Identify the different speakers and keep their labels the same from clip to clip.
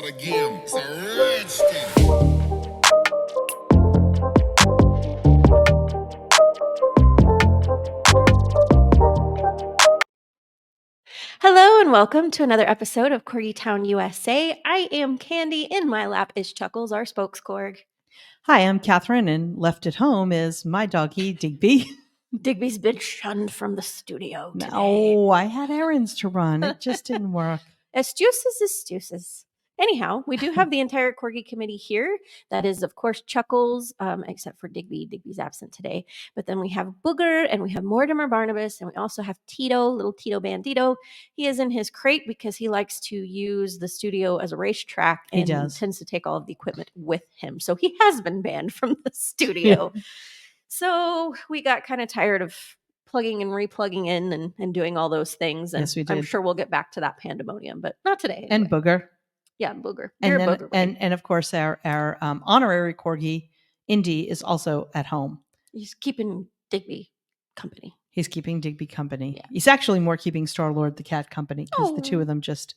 Speaker 1: start again. It's a redskin.
Speaker 2: Hello and welcome to another episode of Corgi Town USA. I am Candie. In my lap is Chuckles, our spokescorg.
Speaker 3: Hi, I'm Catherine, and left at home is my doggy, Digby.
Speaker 2: Digby's been shunned from the studio today.
Speaker 3: No, I had errands to run. It just didn't work.
Speaker 2: Excuses. Anyhow, we do have the entire Corgi committee here. That is, of course, Chuckles, except for Digby. Digby's absent today. But then we have Booger, and we have Mortimer Barnabas, and we also have Tito, little Tito Bandito. He is in his crate because he likes to use the studio as a racetrack and tends to take all of the equipment with him. So he has been banned from the studio. So we got kind of tired of plugging and replugging in and doing all those things. And
Speaker 3: Yes, we did.
Speaker 2: I'm sure we'll get back to that pandemonium, but not today. Anyway.
Speaker 3: And Booger.
Speaker 2: Yeah, Booger.
Speaker 3: And
Speaker 2: You're
Speaker 3: then,
Speaker 2: a Booger boy.
Speaker 3: and of course, our honorary corgi, Indy, is also at home.
Speaker 2: He's keeping Digby company.
Speaker 3: He's keeping Digby company.
Speaker 2: Yeah.
Speaker 3: He's actually more keeping Star-Lord the cat company because the two of them just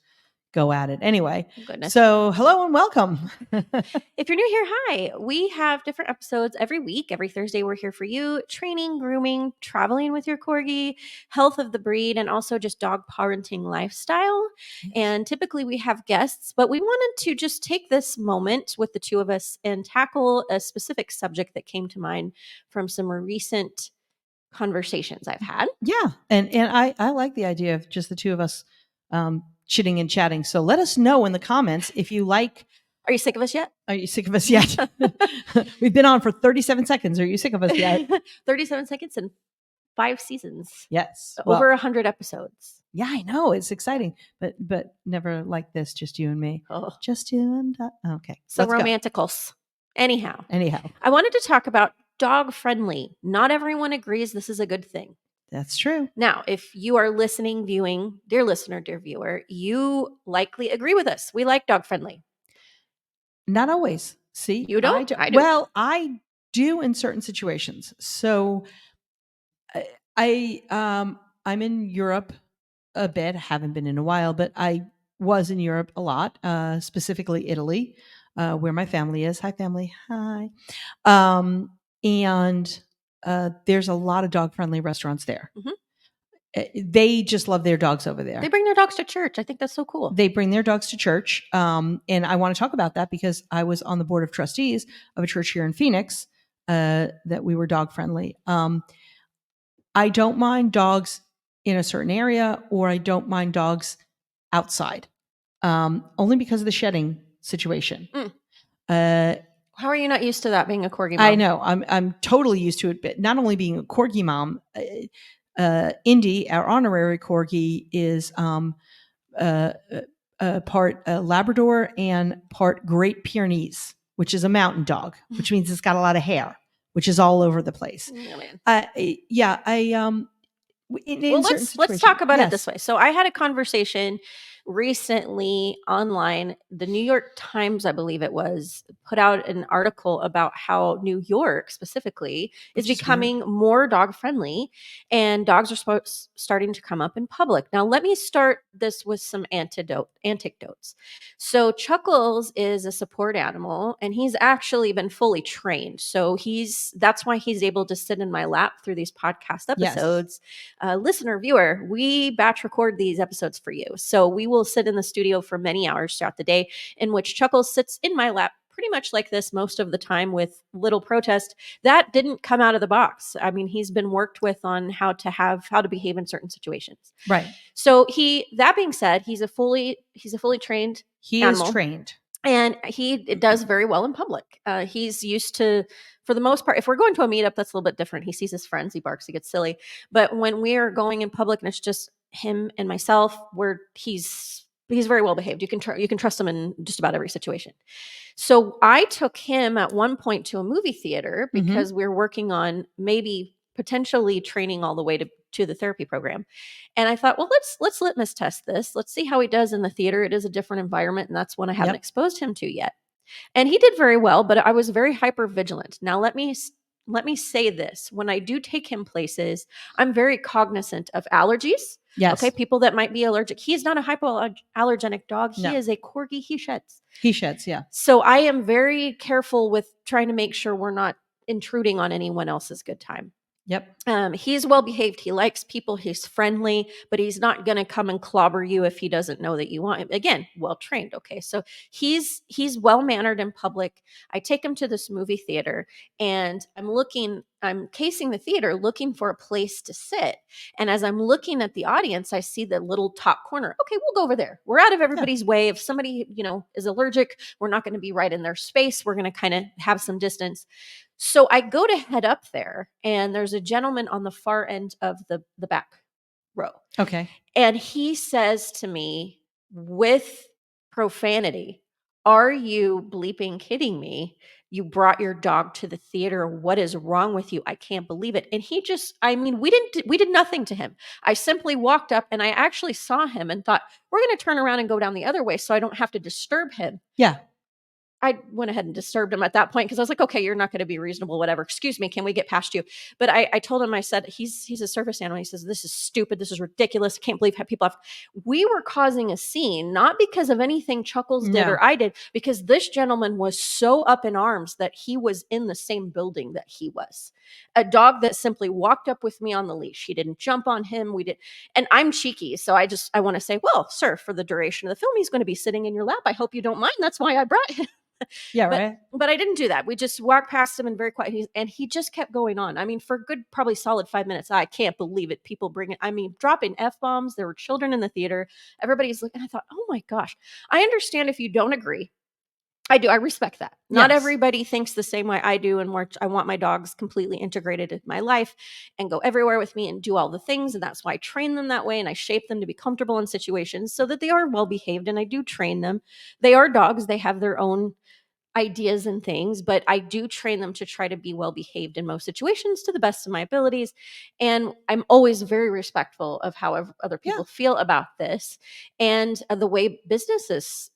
Speaker 3: go at it. Anyway, so hello and welcome.
Speaker 2: If you're new here, hi. We have different episodes every week. Every Thursday, we're here for you. Training, grooming, traveling with your corgi, health of the breed, and also just dog parenting lifestyle. Yes. And typically we have guests, but we wanted to just take this moment with the two of us and tackle a specific subject that came to mind from some recent conversations I've had.
Speaker 3: Yeah. And I like the idea of just the two of us chitting and chatting. So let us know in the comments if you like.
Speaker 2: Are you sick of us yet?
Speaker 3: Are you sick of us yet? We've been on for 37 seconds. Are you sick of us yet?
Speaker 2: 37 seconds and 5 seasons.
Speaker 3: Yes.
Speaker 2: Over 100 episodes.
Speaker 3: Yeah, I know. It's exciting, but never like this. Just you and me.
Speaker 2: Oh.
Speaker 3: Just you and okay.
Speaker 2: So romanticals. Anyhow. I wanted to talk about dog friendly. Not everyone agrees this is a good thing.
Speaker 3: That's true.
Speaker 2: Now, if you are listening, viewing, dear listener, dear viewer, you likely agree with us. We like dog friendly. Not
Speaker 3: always. See,
Speaker 2: you don't?
Speaker 3: I do. Well, I do in certain situations. So I'm in Europe a bit. Haven't been in a while, but I was in Europe a lot, specifically Italy, where my family is. Hi, family. Hi. And there's a lot of dog-friendly restaurants there. Mm-hmm. They just love their dogs over there.
Speaker 2: They bring their dogs to church. I think that's so cool.
Speaker 3: They bring their dogs to church. And I want to talk about that because I was on the board of trustees of a church here in Phoenix that we were dog-friendly. I don't mind dogs in a certain area, or I don't mind dogs outside, only because of the shedding situation.
Speaker 2: How are you not used to that being a corgi mom?
Speaker 3: I know. I'm totally used to it, but not only being a corgi mom, Indy, our honorary corgi, is part Labrador and part Great Pyrenees, which is a mountain dog, which means it's got a lot of hair, which is all over the place.
Speaker 2: Let's talk about it this way. So I had a conversation recently online. The New York Times, I believe it was, put out an article about how New York specifically is becoming more dog friendly, and dogs are starting to come up in public. Now, let me start this with some anecdotes. So Chuckles is a support animal, and he's actually been fully trained. So that's why he's able to sit in my lap through these podcast episodes. Yes. Listener, viewer, we batch record these episodes for you. So we will sit in the studio for many hours throughout the day, in which Chuckles sits in my lap pretty much like this most of the time with little protest. That didn't come out of the box. I mean, he's been worked with on how to behave in certain situations.
Speaker 3: Right.
Speaker 2: So that being said, he's a fully trained animal.
Speaker 3: Is trained.
Speaker 2: And he does very well in public. He's used to, for the most part, if we're going to a meetup, that's a little bit different. He sees his friends, he barks, he gets silly. But when we're going in public and it's just him and myself, he's very well behaved. You can trust him in just about every situation. So I took him at one point to a movie theater because we're working on maybe potentially training all the way to the therapy program. And I thought, well, let's litmus test this. Let's see how he does in the theater. It is a different environment, and that's one I haven't exposed him to yet. And he did very well, but I was very hyper vigilant. Now let me let me say this. When I do take him places, I'm very cognizant of allergies.
Speaker 3: Yes.
Speaker 2: Okay. People that might be allergic. He is not a hypoallergenic dog. He
Speaker 3: No.
Speaker 2: is a Corgi. He sheds.
Speaker 3: He sheds. Yeah.
Speaker 2: So I am very careful with trying to make sure we're not intruding on anyone else's good time.
Speaker 3: Yep.
Speaker 2: He's well behaved. He likes people. He's friendly, but he's not going to come and clobber you if he doesn't know that you want him. Again, well trained. Okay, so he's well mannered in public. I take him to this movie theater, and I'm casing the theater, looking for a place to sit. And as I'm looking at the audience, I see the little top corner. Okay, we'll go over there. We're out of everybody's way. If somebody is allergic, we're not going to be right in their space. We're going to kind of have some distance. So I go to head up there, and there's a gentleman on the far end of the back row.
Speaker 3: Okay.
Speaker 2: And he says to me with profanity, "Are you bleeping kidding me? You brought your dog to the theater. What is wrong with you? I can't believe it." And he just, we did nothing to him. I simply walked up, and I actually saw him and thought, we're going to turn around and go down the other way so I don't have to disturb him.
Speaker 3: Yeah.
Speaker 2: I went ahead and disturbed him at that point because I was like, okay, you're not going to be reasonable, whatever. Excuse me, can we get past you? But I told him, I said, he's a service animal. He says, this is stupid. This is ridiculous. I can't believe how people have. We were causing a scene, not because of anything Chuckles did or I did, because this gentleman was so up in arms that he was in the same building that he was. A dog that simply walked up with me on the leash. He didn't jump on him. We did. And I'm cheeky. So I want to say, well, sir, for the duration of the film, he's going to be sitting in your lap. I hope you don't mind. That's why I brought him.
Speaker 3: Yeah, right.
Speaker 2: But I didn't do that. We just walked past him and very quiet. And he just kept going on. I mean, for a good, probably solid 5 minutes. I can't believe it. People dropping F-bombs. There were children in the theater. Everybody's looking. I thought, oh my gosh. I understand if you don't agree. I do. I respect that. Not everybody thinks the same way I do. And I want my dogs completely integrated in my life and go everywhere with me and do all the things. And that's why I train them that way. And I shape them to be comfortable in situations so that they are well behaved. And I do train them. They are dogs. They have their own ideas and things, but I do train them to try to be well behaved in most situations to the best of my abilities. And I'm always very respectful of how other people feel about this and the way businesses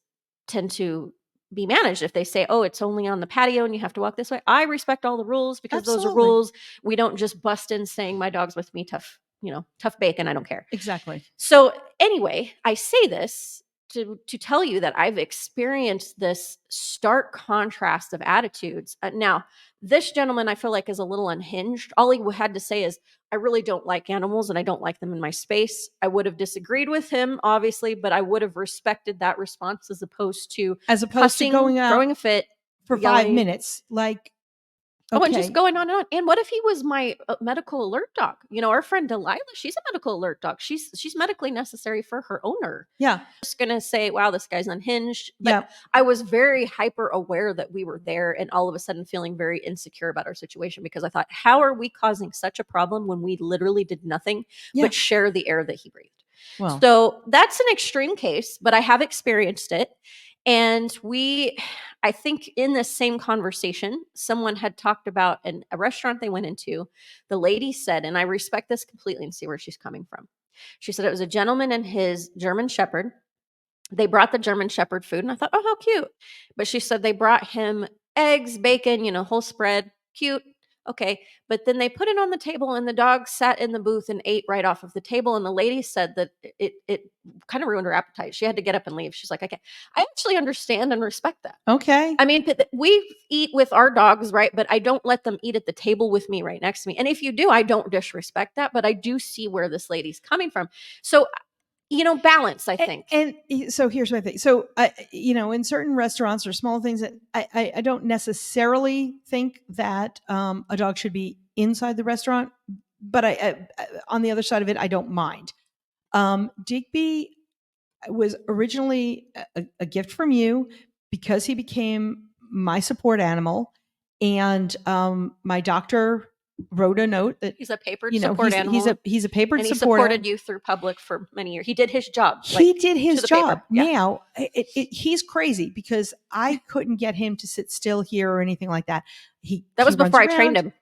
Speaker 2: tend to be managed. If they say, oh, it's only on the patio and you have to walk this way, I respect all the rules because those are rules. We don't just bust in saying my dog's with me, tough bacon. I don't care.
Speaker 3: Exactly.
Speaker 2: So anyway, I say this to tell you that I've experienced this stark contrast of attitudes. Now, this gentleman I feel like is a little unhinged. All he had to say is, I really don't like animals and I don't like them in my space. I would have disagreed with him, obviously, but I would have respected that response as opposed to cussing,
Speaker 3: to going out,
Speaker 2: throwing a fit
Speaker 3: for
Speaker 2: yelling.
Speaker 3: 5 minutes. Like,
Speaker 2: oh, and just going on and on. And what if he was my medical alert dog? Our friend Delilah, she's a medical alert dog. She's medically necessary for her owner.
Speaker 3: Yeah.
Speaker 2: I'm just going to say, wow, this guy's unhinged. But I was very hyper aware that we were there and all of a sudden feeling very insecure about our situation because I thought, how are we causing such a problem when we literally did nothing but share the air that he breathed? Well, so that's an extreme case, but I have experienced it. And I think in this same conversation, someone had talked about a restaurant they went into. The lady said, and I respect this completely and see where she's coming from. She said it was a gentleman and his German Shepherd. They brought the German Shepherd food, and I thought, oh, how cute. But she said they brought him eggs, bacon, whole spread, cute. Okay. But then they put it on the table and the dog sat in the booth and ate right off of the table. And the lady said that it kind of ruined her appetite. She had to get up and leave. She's like, okay, I actually understand and respect that.
Speaker 3: Okay.
Speaker 2: I mean, we eat with our dogs, right? But I don't let them eat at the table with me right next to me. And if you do, I don't disrespect that, but I do see where this lady's coming from. So balance, I think.
Speaker 3: And so here's my thing. So, in certain restaurants or small things that I don't necessarily think that a dog should be inside the restaurant, but I on the other side of it, I don't mind. Digby was originally a gift from you because he became my support animal. And my doctor wrote a note that
Speaker 2: he's a papered support animal.
Speaker 3: He's a papered
Speaker 2: and he
Speaker 3: support
Speaker 2: supported you through public for many years. He did his job.
Speaker 3: He did his job.
Speaker 2: Yeah.
Speaker 3: Now he's crazy because I couldn't get him to sit still here or anything like that.
Speaker 2: That was before I trained him.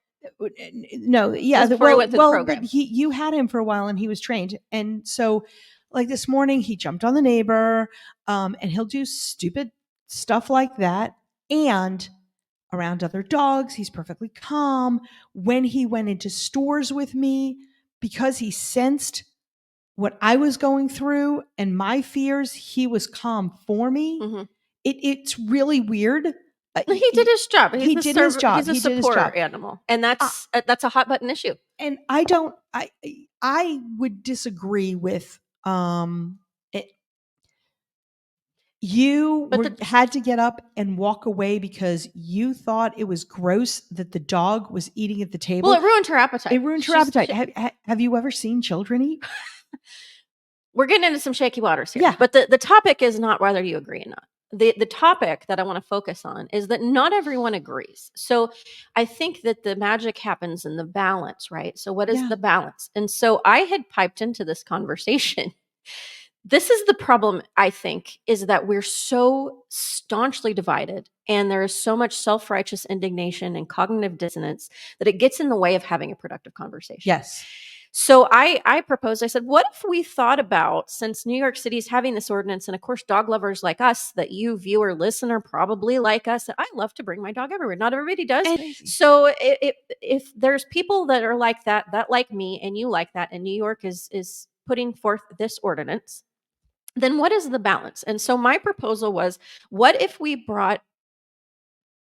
Speaker 3: No, yeah.
Speaker 2: Before he went through the program.
Speaker 3: But you had him for a while and he was trained. And so like this morning he jumped on the neighbor and he'll do stupid stuff like that. And around other dogs. He's perfectly calm. When he went into stores with me, because he sensed what I was going through and my fears, he was calm for me.
Speaker 2: Mm-hmm.
Speaker 3: It's really weird.
Speaker 2: He did his job.
Speaker 3: He did his job.
Speaker 2: He's a support animal, and that's a hot button issue.
Speaker 3: And I would disagree with it. You had to get up and walk away because you thought it was gross that the dog was eating at the table.
Speaker 2: Well, it ruined her appetite.
Speaker 3: It ruined her appetite. Have you ever seen children eat?
Speaker 2: We're getting into some shaky waters here.
Speaker 3: Yeah.
Speaker 2: But the topic is not whether you agree or not. The topic that I want to focus on is that not everyone agrees. So I think that the magic happens in the balance, right? So what is the balance? And so I had piped into this conversation. This is the problem, I think, is that we're so staunchly divided and there is so much self-righteous indignation and cognitive dissonance that it gets in the way of having a productive conversation.
Speaker 3: Yes.
Speaker 2: So I proposed, I said, what if we thought about, since New York City is having this ordinance, and of course, dog lovers like us, that you viewer, listener, probably like us, that I love to bring my dog everywhere. Not everybody does. So if there's people that are like that like me, and you like that, and New York is putting forth this ordinance, then what is the balance? And so my proposal was, what if we brought,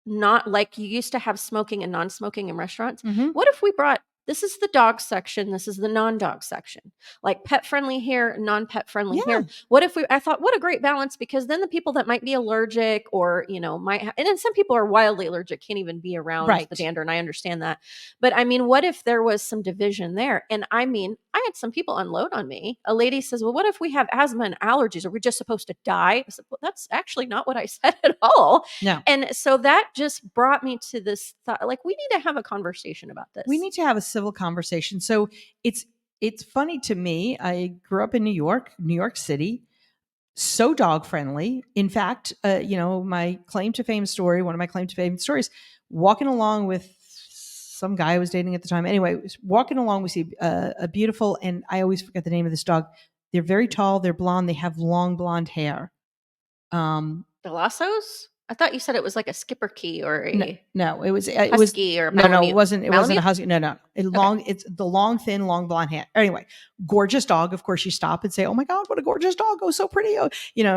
Speaker 2: not like you used to have smoking and non-smoking in restaurants.
Speaker 3: Mm-hmm.
Speaker 2: What if we brought, this is the dog section, this is the non-dog section, like pet friendly here, non-pet friendly here. What if I thought, what a great balance, because then the people that might be allergic or, might and then some people are wildly allergic, can't even be around the dander. And I understand that. But I mean, what if there was some division there? And I mean, I had some people unload on me. A lady says, well, what if we have asthma and allergies? Are we just supposed to die? I said, well, that's actually not what I said at all.
Speaker 3: No.
Speaker 2: And so that just brought me to this thought, like, we need to have a conversation about this.
Speaker 3: We need to have a civil conversation. So it's funny to me. I grew up in New York City, so dog friendly. In fact, my claim to fame story, one of my claim to fame stories, walking along with some guy I was dating at the time. Anyway, walking along, we see a beautiful, and I always forget the name of this dog. They're very tall. They're blonde. They have long blonde hair.
Speaker 2: The Lassos? I thought you said it was like a skipper key or a
Speaker 3: no. It was
Speaker 2: husky or
Speaker 3: no, it wasn't. It wasn't a
Speaker 2: Malamute?
Speaker 3: husky. No. It's the long, thin, long blonde hair. Anyway, gorgeous dog. Of course, you stop and say, "Oh my God, what a gorgeous dog! Oh, so pretty! Oh,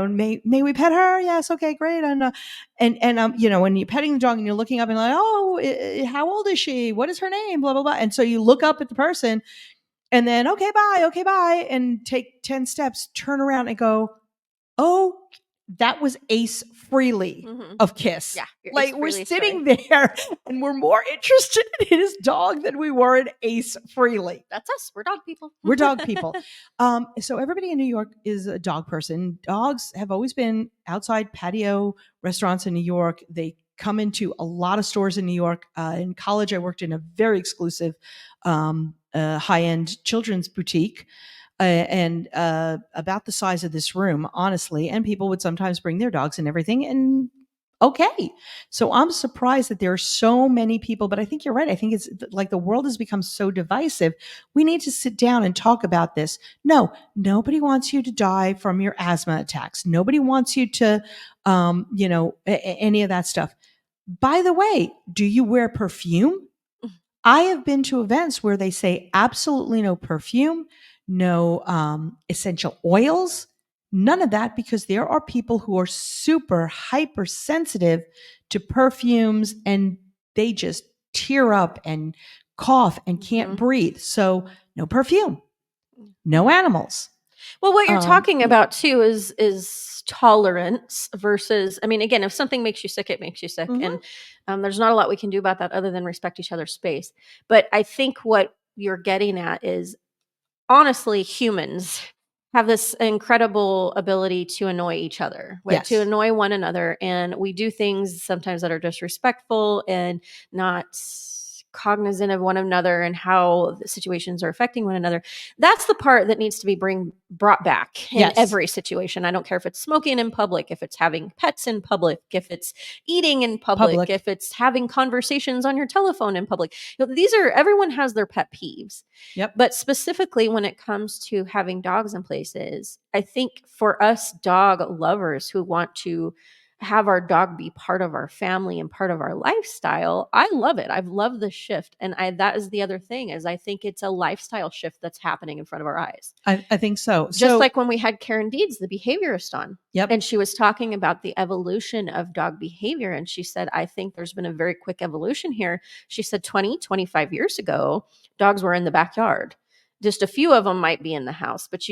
Speaker 3: may we pet her? Yes, okay, great." And when you're petting the dog and you're looking up and like, "Oh, how old is she? What is her name?" Blah blah blah. And so you look up at the person, and then okay, bye, and take 10 steps, turn around and go, "Oh, that was Ace Frehley of Kiss."
Speaker 2: Yeah,
Speaker 3: like we're sitting there and we're more interested in his dog than we were in Ace Frehley.
Speaker 2: That's us. We're dog people.
Speaker 3: We're dog people. So everybody in New York is a dog person. Dogs have always been outside patio restaurants in New York. They come into a lot of stores in New York. In college, I worked in a very exclusive high-end children's boutique. And about the size of this room, honestly, and people would sometimes bring their dogs and everything. And okay. So I'm surprised that there are so many people, but I think you're right. I think it's like the world has become so divisive. We need to sit down and talk about this. No, nobody wants you to die from your asthma attacks. Nobody wants you to, any of that stuff. By the way, do you wear perfume? I have been to events where they say absolutely no perfume, no essential oils, none of that, because there are people who are super hypersensitive to perfumes and they just tear up and cough and can't breathe. So no perfume, no animals.
Speaker 2: Well, what you're talking about too is tolerance versus, I mean, again, if something makes you sick, it makes you sick. And there's not a lot we can do about that other than respect each other's space. But I think what you're getting at is, honestly, humans have this incredible ability to annoy each other, right? To annoy one another. And we do things sometimes that are disrespectful and not cognizant of one another and how the situations are affecting one another. That's the part that needs to be brought back in every situation. I don't care if it's smoking in public, if it's having pets in public, if it's eating in public. If it's having conversations on your telephone in public. Everyone has their pet peeves.
Speaker 3: Yep.
Speaker 2: But specifically when it comes to having dogs in places, I think for us dog lovers who want to have our dog be part of our family and part of our lifestyle, I love it. I've loved the shift. And that is the other thing, is I think it's a lifestyle shift that's happening in front of our eyes.
Speaker 3: I think so.
Speaker 2: Just like when we had Karen Deeds, the behaviorist, on.
Speaker 3: Yep.
Speaker 2: And she was talking about the evolution of dog behavior. And she said, I think there's been a very quick evolution here. She said 25 years ago, dogs were in the backyard. Just a few of them might be in the house, but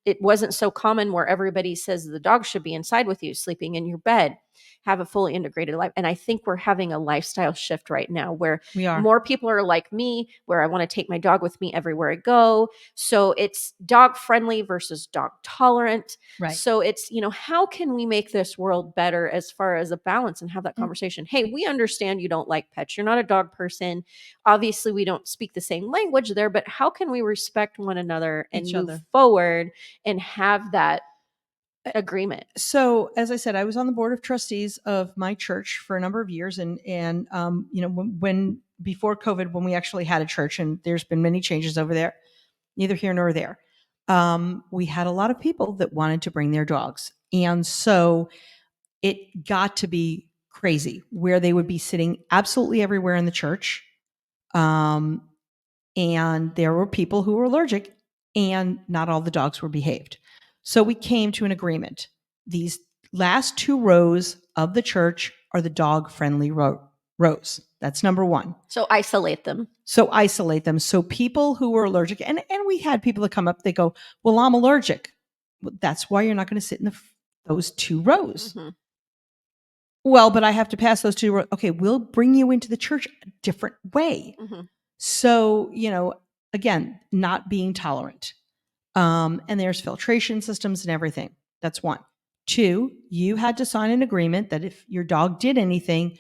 Speaker 2: it wasn't so common where everybody says the dog should be inside with you, sleeping in your bed, have a fully integrated life. And I think we're having a lifestyle shift right now where more people are like me, where I want to take my dog with me everywhere I go. So it's dog friendly versus dog tolerant.
Speaker 3: Right.
Speaker 2: So it's, how can we make this world better as far as a balance, and have that conversation? Hey, we understand you don't like pets. You're not a dog person. Obviously, we don't speak the same language there, but how can we respect one another and move forward and have that agreement?
Speaker 3: So, as I said, I was on the board of trustees of my church for a number of years, and when before COVID, when we actually had a church, and there's been many changes over there, neither here nor there. We had a lot of people that wanted to bring their dogs, and so it got to be crazy, where they would be sitting absolutely everywhere in the church, and there were people who were allergic, and not all the dogs were behaved. So we came to an agreement. These last 2 rows of the church are the dog-friendly rows. That's number 1.
Speaker 2: So isolate them.
Speaker 3: So people who were allergic, and we had people that come up, they go, well, I'm allergic. Well, that's why you're not going to sit in those 2 rows. Mm-hmm. Well, but I have to pass those 2 rows. Okay, we'll bring you into the church a different way. Mm-hmm. So, again, not being tolerant. And there's filtration systems and everything. That's 1. 2, you had to sign an agreement that if your dog did anything,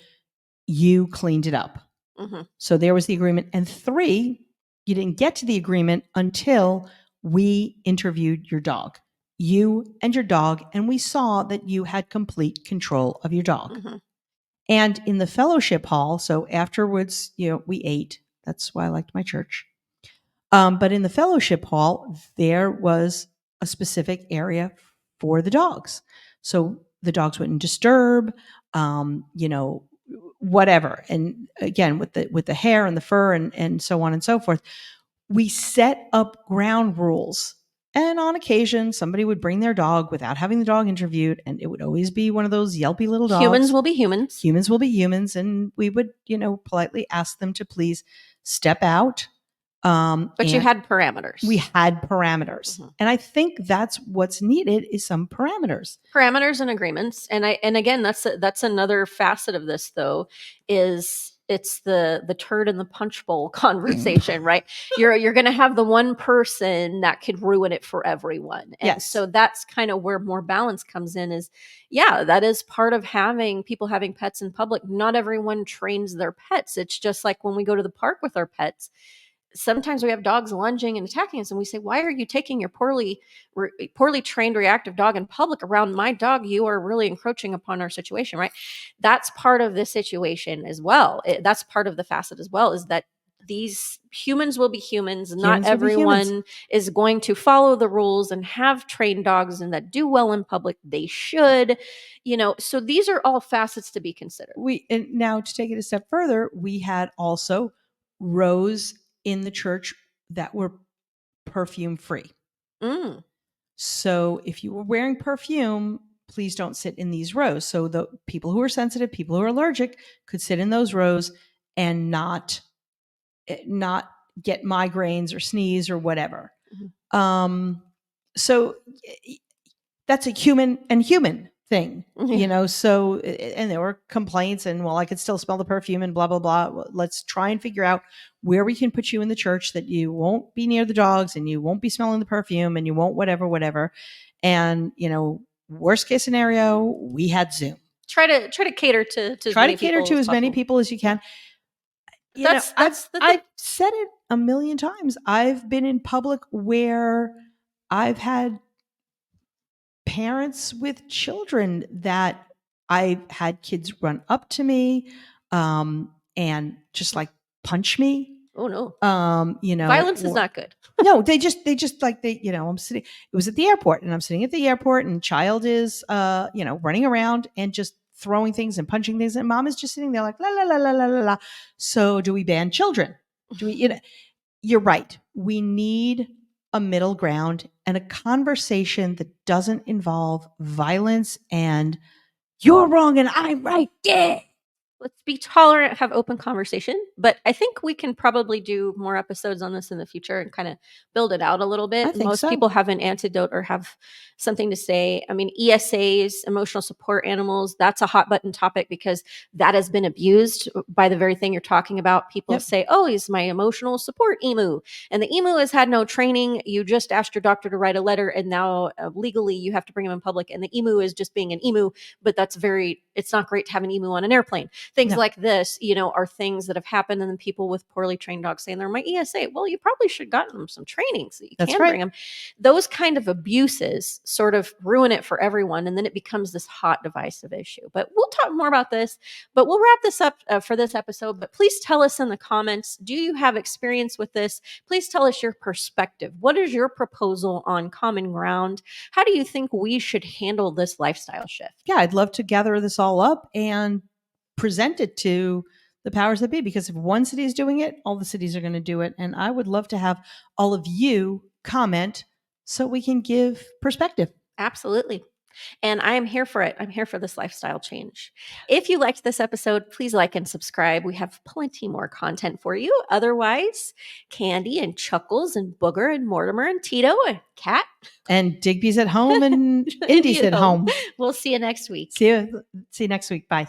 Speaker 3: you cleaned it up. Mm-hmm. So there was the agreement. And 3, you didn't get to the agreement until we interviewed your dog, you and your dog, and we saw that you had complete control of your dog. Mm-hmm. And in the fellowship hall, so afterwards, we ate. That's why I liked my church. But in the fellowship hall, there was a specific area for the dogs. So the dogs wouldn't disturb, whatever. And again, with the hair and the fur and so on and so forth, we set up ground rules. And on occasion, somebody would bring their dog without having the dog interviewed, and it would always be one of those yelpy little dogs.
Speaker 2: Humans will be humans.
Speaker 3: Humans will be humans, and we would, politely ask them to please step out.
Speaker 2: But you had parameters.
Speaker 3: We had parameters. Mm-hmm. And I think that's what's needed, is some parameters.
Speaker 2: Parameters and agreements. And again, that's another facet of this, though, is it's the turd in the punch bowl conversation, right? You're going to have the one person that could ruin it for everyone. And yes. So that's kind of where more balance comes in, is, that is part of having pets in public. Not everyone trains their pets. It's just like when we go to the park with our pets. Sometimes we have dogs lunging and attacking us, and we say, why are you taking your poorly trained reactive dog in public around my dog? You are really encroaching upon our situation, right? That's part of the situation as well. That's part of the facet as well, is that these humans will be humans. Not everyone is going to follow the rules and have trained dogs and that do well in public. They should, so these are all facets to be considered.
Speaker 3: And now to take it a step further, we had also rows in the church that were perfume free. Mm. So if you were wearing perfume, please don't sit in these rows. So the people who are sensitive, people who are allergic, could sit in those rows and not get migraines or sneeze or whatever. Mm-hmm. So that's a human thing, mm-hmm. So, and there were complaints, and I could still smell the perfume and blah, blah, blah. Well, let's try and figure out where we can put you in the church that you won't be near the dogs and you won't be smelling the perfume and you won't whatever. And, worst case scenario, we had Zoom.
Speaker 2: Try to cater to
Speaker 3: as many people as you can. I've said it a million times. I've been in public where I've had parents with children that I had kids run up to me, and just like punch me.
Speaker 2: Oh no. Violence is not good.
Speaker 3: No, they just I'm sitting, it was at the airport, and I'm sitting at the airport, and child is, running around and just throwing things and punching things, and mom is just sitting there like la la la la la la la. So do we ban children? Do we? You're right. We need a middle ground and a conversation that doesn't involve violence and you're wrong and I'm right. Yeah.
Speaker 2: Let's be tolerant, have open conversation. But I think we can probably do more episodes on this in the future and kind of build it out a little bit.
Speaker 3: I think
Speaker 2: Most
Speaker 3: so.
Speaker 2: people have an antidote or have something to say. I mean, ESAs, emotional support animals, that's a hot button topic because that has been abused by the very thing you're talking about. People say, oh, he's my emotional support emu. And the emu has had no training. You just asked your doctor to write a letter and now legally you have to bring him in public. And the emu is just being an emu, but it's not great to have an emu on an airplane. Things like this, are things that have happened. And then people with poorly trained dogs saying they're my ESA. Well, you probably should have gotten them some training so you can bring them. Those kind of abuses sort of ruin it for everyone. And then it becomes this hot divisive issue. But we'll talk more about this. But we'll wrap this up for this episode. But please tell us in the comments, do you have experience with this? Please tell us your perspective. What is your proposal on common ground? How do you think we should handle this lifestyle shift?
Speaker 3: Yeah, I'd love to gather this all up and present it to the powers that be, because if one city is doing it, all the cities are going to do it. And I would love to have all of you comment so we can give perspective.
Speaker 2: Absolutely. And I am here for it. I'm here for this lifestyle change. If you liked this episode, please like and subscribe. We have plenty more content for you. Otherwise, Candie and Chuckles and Booger and Mortimer and Tito and Cat.
Speaker 3: And Digby's at home and Indy's at home.
Speaker 2: We'll see you next week.
Speaker 3: See you next week. Bye.